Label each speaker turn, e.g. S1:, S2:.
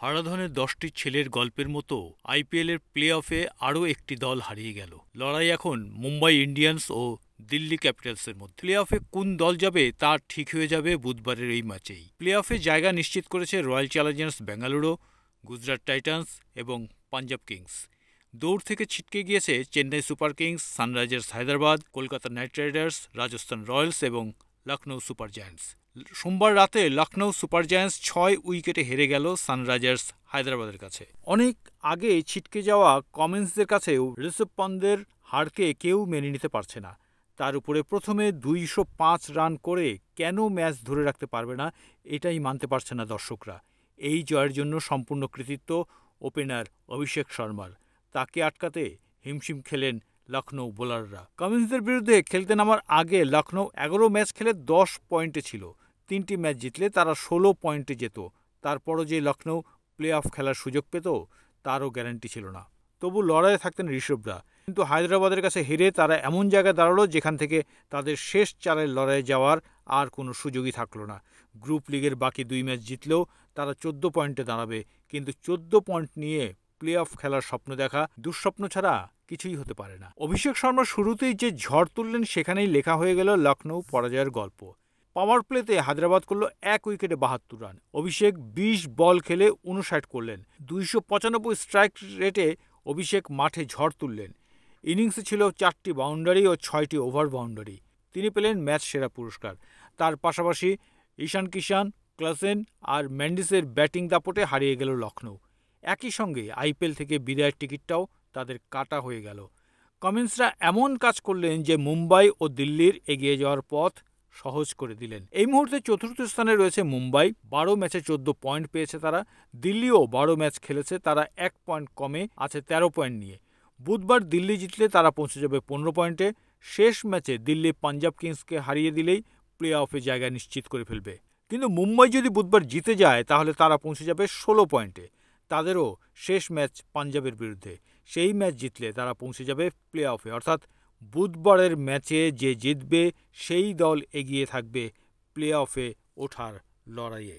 S1: হারাধনের 10টি ছেলের গল্পের মতো আইপিএলের প্লে অফে আরও একটি দল হারিয়ে গেল। লড়াই এখন মুম্বাই ইন্ডিয়ান্স ও দিল্লি ক্যাপিটালসের মধ্যে। প্লে অফে কোন দল যাবে তা ঠিক হয়ে যাবে বুধবারের এই ম্যাচেই। প্লে অফে জায়গা নিশ্চিত করেছে Royal Challengers Bengaluru, Gujarat Titans এবং পাঞ্জাব কিংস। দৌড় থেকে ছিটকে গিয়েছে Chennai Super Kings, Sunrisers Hyderabad, Kolkata Knight Riders, Rajasthan Royals এবং লখনৌ সুপার জায়ান্টস। সোমবার রাতে লখনৌ সুপার জায়ান্টস 6 উইকেটে হেরে গেল সানরাইজার্স হায়দ্রাবাদের কাছে। অনেক আগে ছিটকে যাওয়া কমিন্সদের কাছেও ঋষভ পন্থের হারকে কেউ মেনে নিতে পারছে না। তার উপরে প্রথমে 205 রান করে কেন ম্যাচ ধরে রাখতে পারবে না, এটাই মানতে পারছে না দর্শকরা। এই জয়ের জন্য সম্পূর্ণ কৃতিত্ব ওপেনার অভিষেক শর্মার। তাকে আটকাতে হিমশিম খেলেন লখনৌ বোলাররা। কামিন্সদের বিরুদ্ধে খেলতে নামার আগে লখনৌ 11 ম্যাচ খেলে 10 পয়েন্টে ছিল। 3টি ম্যাচ জিতলে তারা 16 পয়েন্টে যেত। তারপরও যে লখনৌ প্লে অফ খেলার সুযোগ পেত তারও গ্যারান্টি ছিল না। তবু লড়াইয়ে থাকতেন ঋষভরা। কিন্তু হায়দ্রাবাদের কাছে হেরে তারা এমন জায়গায় দাঁড়ালো যেখান থেকে তাদের শেষ 4-এর লড়াইয়ে যাওয়ার আর কোনো সুযোগই থাকলো না। গ্রুপ লিগের বাকি 2 ম্যাচ জিতলেও তারা 14 পয়েন্টে দাঁড়াবে। কিন্তু 14 পয়েন্ট নিয়ে প্লে অফ খেলার স্বপ্ন দেখা দুঃস্বপ্ন ছাড়া কিছুই হতে পারে না। অভিষেক শর্মা শুরুতেই যে ঝড় তুললেন সেখানেই লেখা হয়ে গেল লখনৌ পরাজয়ের গল্প। পাওয়ার প্লেতে হায়দ্রাবাদ করল 1 উইকেটে 72 রান। অভিষেক 20 বল খেলে 59 করলেন। 295 স্ট্রাইক রেটে অভিষেক মাঠে ঝড় তুললেন। ইনিংসে ছিল 4টি বাউন্ডারি ও 6টি ওভার বাউন্ডারি। তিনি পেলেন ম্যাচ সেরা পুরস্কার। তার পাশাপাশি ঈশান কিষান, ক্লাসেন আর ম্যান্ডিসের ব্যাটিং দাপটে হারিয়ে গেল লখনৌ। একই সঙ্গে আইপিএল থেকে বিদায়ের টিকিটটাও তাদের কাটা হয়ে গেল। কামিন্সরা এমন কাজ করলেন যে মুম্বাই ও দিল্লির এগিয়ে যাওয়ার পথ সহজ করে দিলেন। এই মুহূর্তে চতুর্থ স্থানে রয়েছে মুম্বাই। 12 ম্যাচে 14 পয়েন্ট পেয়েছে তারা। দিল্লিও 12 ম্যাচ খেলেছে, তারা 1 পয়েন্ট কমে আছে 13 পয়েন্ট নিয়ে। বুধবার দিল্লি জিতলে তারা পৌঁছে যাবে 15 পয়েন্টে। শেষ ম্যাচে দিল্লি পাঞ্জাব কিংসকে হারিয়ে দিলেই প্লে অফে জায়গা নিশ্চিত করে ফেলবে। কিন্তু মুম্বাই যদি বুধবার জিতে যায় তাহলে তারা পৌঁছে যাবে 16 পয়েন্টে। তাদেরও শেষ ম্যাচ পাঞ্জাবের বিরুদ্ধে। সেই ম্যাচ জিতলে তারা পৌঁছে যাবে প্লে অফে। অর্থাৎ বুধবারের ম্যাচে যে জিতবে সেই দল এগিয়ে থাকবে প্লে অফে ওঠার লড়াইয়ে।